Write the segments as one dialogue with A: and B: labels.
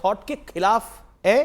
A: Thought के खिलाफ है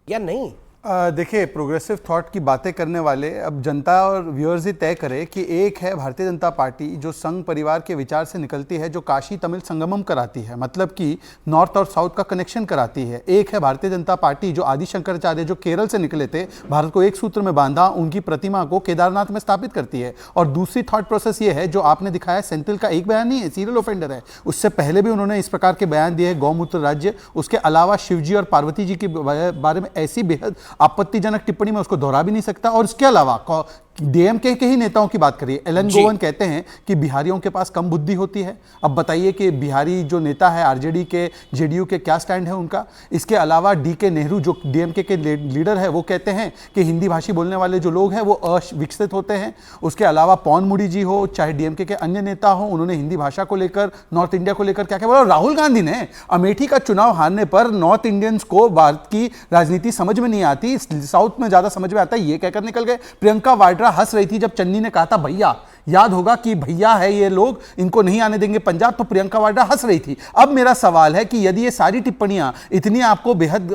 A: या नहीं?
B: देखिए, प्रोग्रेसिव थॉट की बातें करने वाले अब जनता और व्यूअर्स ही तय करें कि एक है भारतीय जनता पार्टी जो संघ परिवार के विचार से निकलती है, जो काशी तमिल संगमम कराती है, मतलब कि नॉर्थ और साउथ का कनेक्शन कराती है। एक है भारतीय जनता पार्टी जो आदि शंकराचार्य जो केरल से निकले थे, भारत को एक सूत्र में बांधा, उनकी प्रतिमा को केदारनाथ में स्थापित करती है। और दूसरी थॉट प्रोसेस ये है जो आपने दिखाया, सेंथिल का एक बयान नहीं है, सीरियल ऑफेंडर है, उससे पहले भी उन्होंने इस प्रकार के बयान दिए हैं, गौमूत्र राज्य। उसके अलावा शिवजी और पार्वती जी के बारे में ऐसी बेहद आपत्तिजनक टिप्पणी में उसको दोहरा भी नहीं सकता। और इसके अलावा डीएमके के ही नेताओं की बात करिए, एलन गोवन कहते हैं कि बिहारियों के पास कम बुद्धि होती है। अब बताइए कि बिहारी जो नेता है आरजेडी के, जेडीयू के, क्या स्टैंड है उनका। इसके अलावा डीके नेहरू जो डीएमके के लीडर है, वो कहते हैं कि हिंदी भाषी बोलने वाले जो लोग हैं वो अविकसित होते हैं। उसके अलावा पवन मुड़ी जी हो, चाहे डीएमके के अन्य नेता हो, उन्होंने हिंदी भाषा को लेकर, नॉर्थ इंडिया को लेकर क्या क्या बोला। राहुल गांधी ने अमेठी का चुनाव हारने पर नॉर्थ इंडियंस को भारत की राजनीति समझ में नहीं आती, साउथ में ज्यादा समझ में आता है, ये कहकर निकल गए। प्रियंका वाड्रा हंस रही थी जब चन्नी ने कहा था भैया, याद होगा कि भैया है ये लोग, इनको नहीं आने देंगे पंजाब, तो प्रियंका वाड्रा हंस रही थी। अब मेरा सवाल है कि यदि ये सारी टिप्पणियां इतनी आपको बेहद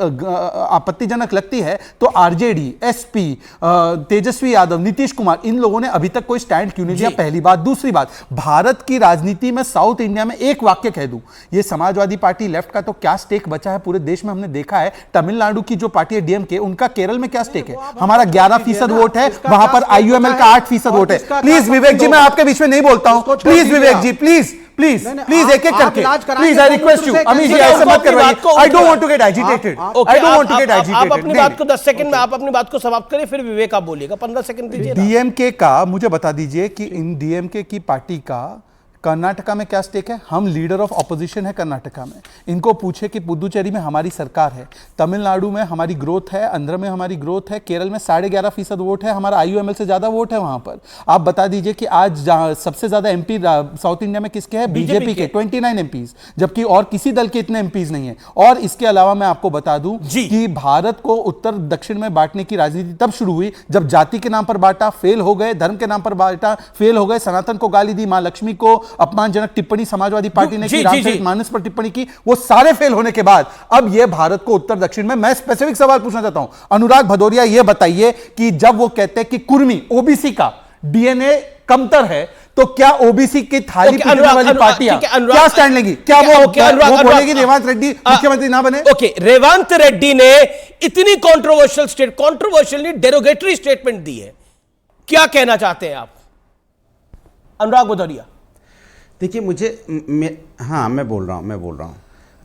B: आपत्तिजनक लगती है तो आरजेडी, एसपी, तेजस्वी यादव, नीतीश कुमार, इन लोगों ने अभी तक कोई स्टैंड क्यों नहीं लिया? पहली बात। दूसरी बात, भारत की राजनीति में साउथ इंडिया में एक वाक्य कह दूं, ये समाजवादी पार्टी लेफ्ट का तो क्या स्टेक बचा है पूरे देश में, हमने देखा है। तमिलनाडु की जो पार्टी है डीएमके, उनका केरल में क्या स्टेक है? हमारा 11% वोट है, वहां पर आईयूएमएल का 8% वोट है। प्लीज विवेक जी, मैं आपके बीच में नहीं बोलता हूं, please Vivek ji, please please please एक एक करके, please I request you, Amish ji ऐसे मत करवाइए। I don't want to get agitated, I don't want to get agitated.
A: आप अपनी बात को 10 सेकंड में, आप अपनी बात को समाप्त करें, फिर विवेक आप बोलिएगा। 15 सेकंड दीजिए।
B: डीएमके का मुझे बता दीजिए कि इन डीएमके की पार्टी का कर्नाटका में क्या स्टेक है? हम लीडर ऑफ ऑपोजिशन है कर्नाटका में, इनको पूछे कि पुदुचेरी में हमारी सरकार है, तमिलनाडु में हमारी ग्रोथ है, आंध्र में हमारी ग्रोथ है, केरल में 11.5% वोट है, हमारा आईयूएमएल से ज्यादा वोट है वहां पर। आप बता दीजिए कि आज जहां सबसे ज्यादा एमपी साउथ इंडिया में किसके हैं? बीजेपी के 29 एमपीज, जबकि और किसी दल के इतने एमपीज नहीं है। और इसके अलावा मैं आपको बता दूं कि भारत को उत्तर दक्षिण में बांटने की राजनीति तब शुरू हुई जब जाति के नाम पर बांटा, फेल हो गए, धर्म के नाम पर बांटा, फेल हो गए, सनातन को गाली दी, मां लक्ष्मी को अपमानजनक टिप्पणी समाजवादी पार्टी ने की, रामचरितमानस पर टिप्पणी की, वो सारे फेल होने के बाद अब ये भारत को उत्तर दक्षिण में, मैं स्पेसिफिक सवाल पूछना चाहता हूं अनुराग भदौरिया, ये बताइए कि जब वो कहते हैं कि कुर्मी ओबीसी का डीएनए कमतर है, तो क्या ओबीसी की थाली पीटने वाली पार्टियां क्या स्टैंड लेंगी? क्या वो बोलेगी रेवंत रेड्डी मुख्यमंत्री ना बने?
A: ओके, रेवंत रेड्डी ने इतनी कंट्रोवर्शियल नहीं, डेरोगेटरी स्टेटमेंट दी है, क्या कहना चाहते हैं आप अनुराग भदौरिया?
C: देखिए, मैं बोल रहा हूँ।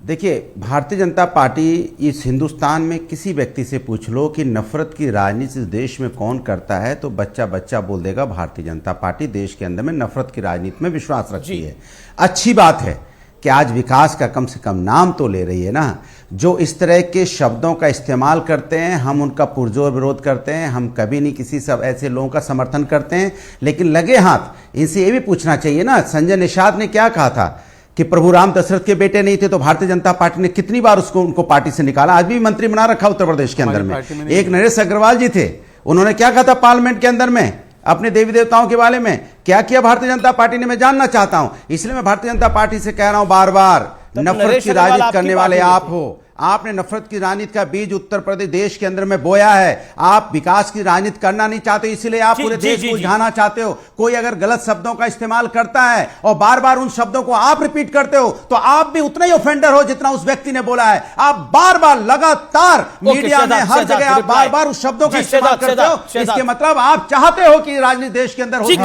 C: देखिए, भारतीय जनता पार्टी इस हिंदुस्तान में किसी व्यक्ति से पूछ लो कि नफरत की राजनीति इस देश में कौन करता है, तो बच्चा बच्चा बोल देगा भारतीय जनता पार्टी देश के अंदर में नफरत की राजनीति में विश्वास रखती है। अच्छी बात है कि आज विकास का कम से कम नाम तो ले रही है ना। जो इस तरह के शब्दों का इस्तेमाल करते हैं, हम उनका पुरजोर विरोध करते हैं, हम कभी नहीं किसी सब ऐसे लोगों का समर्थन करते हैं। लेकिन लगे हाथ इनसे ये भी पूछना चाहिए ना, संजय निषाद ने क्या कहा था कि प्रभु राम दशरथ के बेटे नहीं थे, तो भारतीय जनता पार्टी ने कितनी बार उनको पार्टी से निकाला, आज भी मंत्री बना रखा उत्तर प्रदेश के अंदर में। एक नरेश अग्रवाल जी थे, उन्होंने क्या कहा था पार्लियामेंट के अंदर में अपने देवी देवताओं के बारे में, क्या किया भारतीय जनता पार्टी ने, मैं जानना चाहता हूं। इसलिए मैं भारतीय जनता पार्टी से कह रहा हूं बार बार, नफरत की राजनीति करने वाले आप हो, आपने नफरत की राजनीति का बीज उत्तर प्रदेश देश के अंदर में बोया है। आप विकास की राजनीति करना नहीं चाहते, इसीलिए आप पूरे देश को उलझाना चाहते हो। कोई अगर गलत शब्दों का इस्तेमाल करता है और बार बार उन शब्दों को आप रिपीट करते हो, तो आप भी उतना ही ऑफेंडर हो जितना उस व्यक्ति ने बोला है। आप बार बार लगातार मीडिया में हर जगह आप बार बार उस शब्दों का इस्तेमाल करते हो, इसके मतलब आप चाहते हो कि राजनीति देश के अंदर हो नहीं,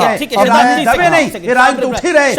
C: राजनीति उठी रहे,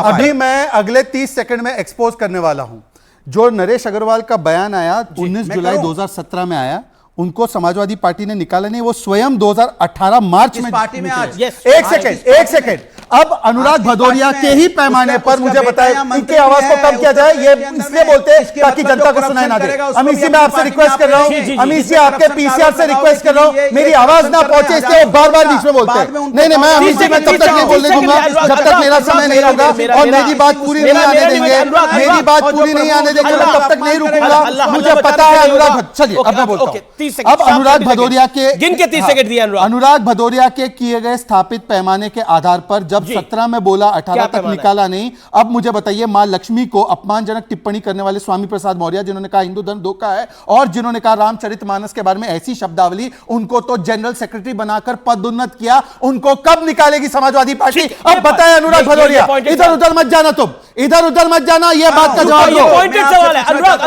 B: अभी मैं अगले 30 सेकंड में एक्सपोज करने वाला हूं। जो नरेश अग्रवाल का बयान आया 19 जुलाई 2017 में आया, उनको समाजवादी पार्टी ने निकाला नहीं, वो स्वयं 2018 मार्च में
C: पार्टी में आज।
B: एक सेकंड अब अनुराग भदौरिया के ही पैमाने पर मुझे बताएं इनकी आवाज को कम किया जाए, ये इसलिए बोलते हैं ताकि जनता को सुनाई ना दे। अमीश जी, मैं आपसे रिक्वेस्ट कर रहा हूं, अमीश जी आपके पीसीआर से रिक्वेस्ट कर रहा हूं, मेरी आवाज ना पहुंचे, इसलिए बार बार बीच में बोलते हैं। नहीं, मैं अमीश जी मैं तब तक नहीं बोलने दूंगा जब तक मेरा समय नहीं होगा, और मेरी बात पूरी नहीं आने देंगे, मेरी बात पूरी नहीं आने देंगे, मैं तब तक नहीं रुकूंगा। मुझे पता है अनुराग, चलिए अब मैं बोलता हूं। अब अनुराग भदौरिया के
A: गिन के 30 सेकंड दिया।
B: अनुराग भदौरिया के किए गए स्थापित पैमाने के आधार पर जब जब 17 में बोला 18 तक निकाला नहीं। अब मुझे बताइए, मां लक्ष्मी को अपमानजनक टिप्पणी करने वाले स्वामी प्रसाद मौर्य, जिन्होंने कहा हिंदू धर्म धोखा है और जिन्होंने कहा रामचरितमानस के बारे में ऐसी शब्दावली, उनको तो जनरल सेक्रेटरी बनाकर पदोन्नत किया, उनको कब निकालेगी समाजवादी पार्टी? अब बताए अनुराग भदौरिया, इधर उधर मत जाना, तुम इधर उधर मत जाना, यह बात का जवाब दो।
A: पॉइंटेड सवाल है अनुराग।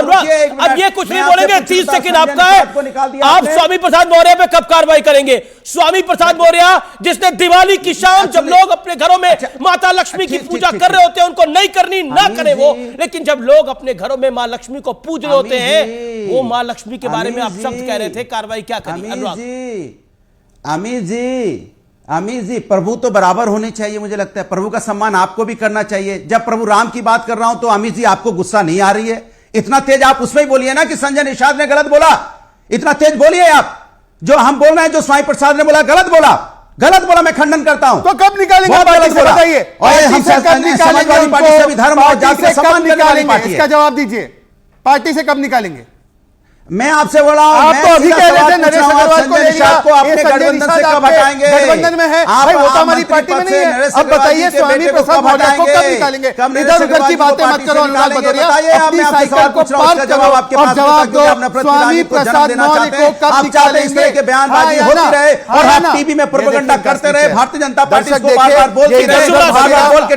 A: अब ये कुछ नहीं बोलेंगे, 30 सेकंड आपका है। आप स्वामी प्रसाद मौर्य पे कब कार्रवाई करेंगे? स्वामी प्रसाद मौर्य जिसने दिवाली की शाम जब लोग अपने घरों में माता लक्ष्मी की पूजा कर रहे होते हैं, उनको नहीं करनी ना करे वो, लेकिन जब लोग अपने घरों में मां लक्ष्मी को पूज रहे होते हैं, वो मां लक्ष्मी के बारे में आप शब्द कह रहे थे, कार्रवाई क्या करी? अनुराग
C: अमीर जी, प्रभु तो बराबर होने चाहिए। मुझे लगता है प्रभु का सम्मान आपको भी करना चाहिए। जब प्रभु राम की बात कर रहा हूं तो अमीर जी आपको गुस्सा नहीं आ रही है? इतना तेज आप उसमें ही बोलिए ना कि संजय निषाद ने गलत बोला, इतना तेज बोलिए आप। जो हम बोल रहे हैं, जो स्वामी प्रसाद ने बोला गलत बोला, मैं खंडन करता हूं।
B: तो कब निकालेंगे पार्टी से, बताइए?
C: समाजवादी पार्टी से भी धर्म और जाति का सम्मान करने वाली पार्टी है।
B: इसका जवाब दीजिए, पार्टी से कब निकालेंगे?
C: मैं आपसे बोला हूं,
B: आप तो अभी कह रहे थे नरेश अग्रवाल को ले लिया,
C: को अपने गठबंधन से कब हटाएंगे?
B: गठबंधन में है भाई, वो तो हमारी पार्टी में नहीं है। अब बताइए स्वामी प्रसाद मौर्य को कब निकालेंगे? इधर उधर की बातें मत करो अनुराग भदौरिया, अपनी साइकिल को पार करो और जवाब दो। स्वामी प्रसाद मौर्य को कब निकालेंगे?
C: बयानबाजी होती रहे और आप टीवी में प्रोपेगेंडा करते रहे, भारतीय जनता पार्टी को बार-बार बोलती रहे, बार-बार बोल के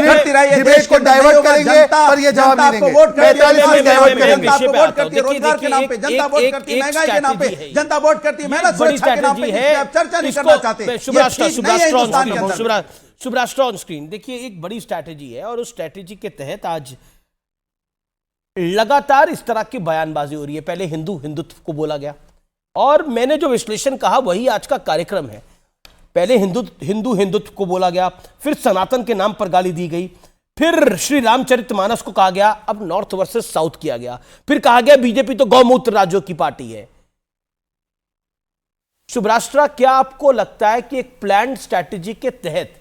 C: करती रही,
B: देश को डाइवर्ट करेंगे पर ये जवाब नहीं देंगे। 45 में डाइवर्ट करेंगे।
C: रोजगार के नाम पे जनता वोट करती है, महंगाई के नाम पे जनता वोट करती है, मेहनत सुरक्षा के नाम पे आप चर्चा नहीं करना चाहते।
A: शुभराष्ट्र ऑन स्क्रीन देखिए, एक बड़ी स्ट्रैटेजी है और उस स्ट्रैटेजी के तहत आज लगातार इस तरह की बयानबाजी हो रही है। पहले हिंदुत्व को बोला गया और मैंने जो विश्लेषण कहा वही आज का कार्यक्रम है। पहले हिंदुत्व को बोला गया, फिर सनातन के नाम पर गाली दी गई, फिर श्री रामचरितमानस को कहा गया, अब नॉर्थ वर्सेस साउथ किया गया, फिर कहा गया बीजेपी तो गौमूत्र राज्यों की पार्टी है। शुभराष्ट्र, क्या आपको लगता है कि एक प्लान्ड स्ट्रैटेजी के तहत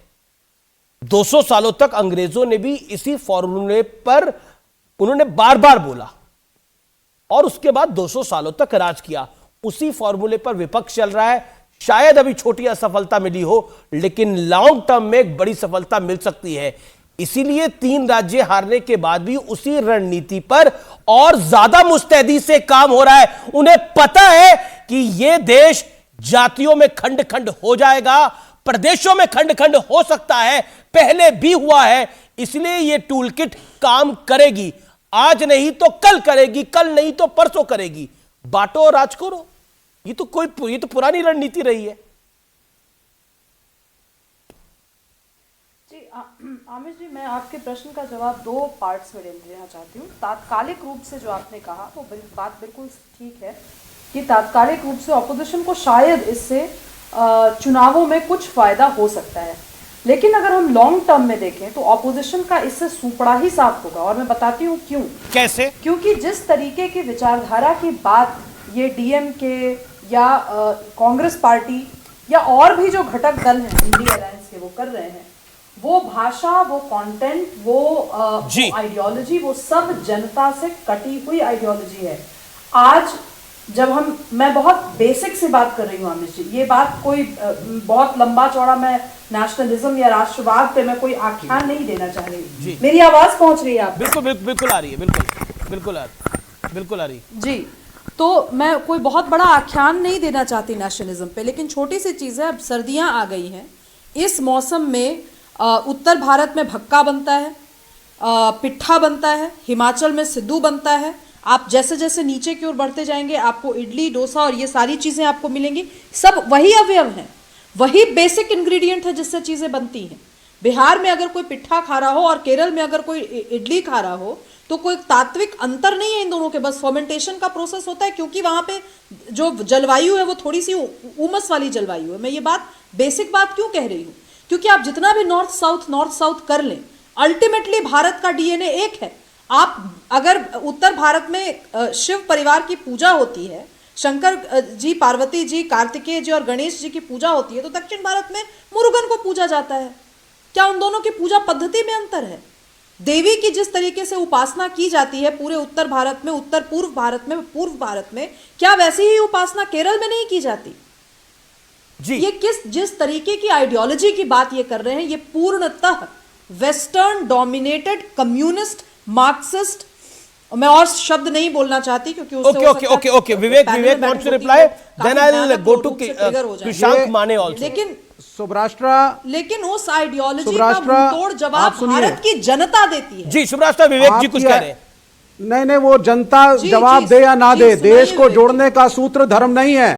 A: 200 सालों तक अंग्रेजों ने भी इसी फॉर्मूले पर उन्होंने बार बार बोला और उसके बाद 200 सालों तक राज किया, उसी फॉर्मूले पर विपक्ष चल रहा है? शायद अभी छोटी असफलता मिली हो, लेकिन लॉन्ग टर्म में एक बड़ी सफलता मिल सकती है। इसीलिए 3 राज्य हारने के बाद भी उसी रणनीति पर और ज्यादा मुस्तैदी से काम हो रहा है। उन्हें पता है कि यह देश जातियों में खंड खंड हो जाएगा, प्रदेशों में खंड खंड हो सकता है, पहले भी हुआ है, इसलिए यह टूल किट काम करेगी। आज नहीं तो कल करेगी, कल नहीं तो परसों करेगी। बांटो और राज करो, ये तो पुरानी रणनीति रही है।
D: आमिर जी, मैं आपके प्रश्न का जवाब 2 पार्ट्स में देना चाहती हूँ। तात्कालिक रूप से जो आपने कहा वो बात बिल्कुल ठीक है कि तात्कालिक रूप से ऑपोजिशन को शायद इससे चुनावों में कुछ फायदा हो सकता है, लेकिन अगर हम लॉन्ग टर्म में देखें तो ऑपोजिशन का इससे सुपड़ा ही साफ होगा। और मैं बताती हूँ क्यों।
A: कैसे? क्योंकि
D: जिस तरीके की विचारधारा की बात ये डीएमके या कांग्रेस पार्टी या और भी जो घटक दल हैं इंडिया अलायंस के वो कर रहे हैं, वो भाषा, वो कंटेंट, वो आइडियोलॉजी, वो सब जनता से कटी हुई आइडियोलॉजी है। आज जब मैं बहुत बेसिक से बात कर रही हूँ आमिर जी, ये बात कोई बहुत लंबा चौड़ा मैं नेशनलिज्म या राष्ट्रवाद पे मैं कोई आख्यान नहीं देना चाह रही। मेरी आवाज पहुंच रही है आप?
A: बिल्कुल आ रही है, बिल्कुल आ रही है
D: जी। तो मैं कोई बहुत बड़ा आख्यान नहीं देना चाहती नेशनलिज्म पे, लेकिन छोटी सी चीज़ है, अब सर्दियाँ आ गई हैं, इस मौसम में उत्तर भारत में भक्का बनता है, पिट्ठा बनता है, हिमाचल में सिद्धू बनता है। आप जैसे जैसे नीचे की ओर बढ़ते जाएंगे आपको इडली, डोसा और ये सारी चीज़ें आपको मिलेंगी। सब वही अवयव हैं, वही बेसिक इंग्रेडिएंट है जिससे चीज़ें बनती हैं। बिहार में अगर कोई पिट्ठा खा रहा हो और केरल में अगर कोई इडली खा रहा हो तो कोई तात्विक अंतर नहीं है इन दोनों के, बस फर्मेंटेशन का प्रोसेस होता है, क्योंकि वहाँ पे जो जलवायु है वो थोड़ी सी उमस वाली जलवायु है। मैं ये बात बेसिक बात क्यों कह रही हूँ, क्योंकि आप जितना भी नॉर्थ साउथ कर लें, अल्टीमेटली भारत का डीएनए एक है। आप अगर उत्तर भारत में शिव परिवार की पूजा होती है, शंकर जी, पार्वती जी, कार्तिकेय जी और गणेश जी की पूजा होती है, तो दक्षिण भारत में मुरुगन को पूजा जाता है। क्या उन दोनों की पूजा पद्धति में अंतर है? देवी की जिस तरीके से उपासना की जाती है पूरे उत्तर भारत में, उत्तर पूर्व भारत में, क्या वैसी ही उपासना केरल में नहीं की जाती?
A: जी।
D: ये जिस तरीके की आइडियोलॉजी की बात ये कर रहे हैं, ये पूर्णतः वेस्टर्न डोमिनेटेड कम्युनिस्ट मार्क्सिस्ट, मैं और शब्द नहीं बोलना चाहती क्योंकि उससे हो सकता है
A: ओके विवेक
D: पैनल में
A: वांट्स टू
D: बैठने
A: रिप्लाई,
D: होती है,
A: देन आई विल
D: काफी
A: गो टू
D: रूप से trigger हो जाएंगे।
A: कृषांक माने आल्सो।
D: लेकिन उस आइडियोलॉजी का
E: सुब्राष्ट्रा,
D: मुंहतोड़
E: आप
D: जवाब
E: सुनिए।
D: भारत की जनता देती है।
A: जी सुब्राष्ट्रा, विवेक जी कुछ
E: आपकी-
A: कह रहे हैं।
E: नहीं, वो जनता
D: जी,
E: जवाब
D: जी,
E: दे या ना
D: जी,
E: दे,
D: सुनाइए
E: देश को
D: विवेक
E: जोड़ने का सूत्र धर्म नहीं है।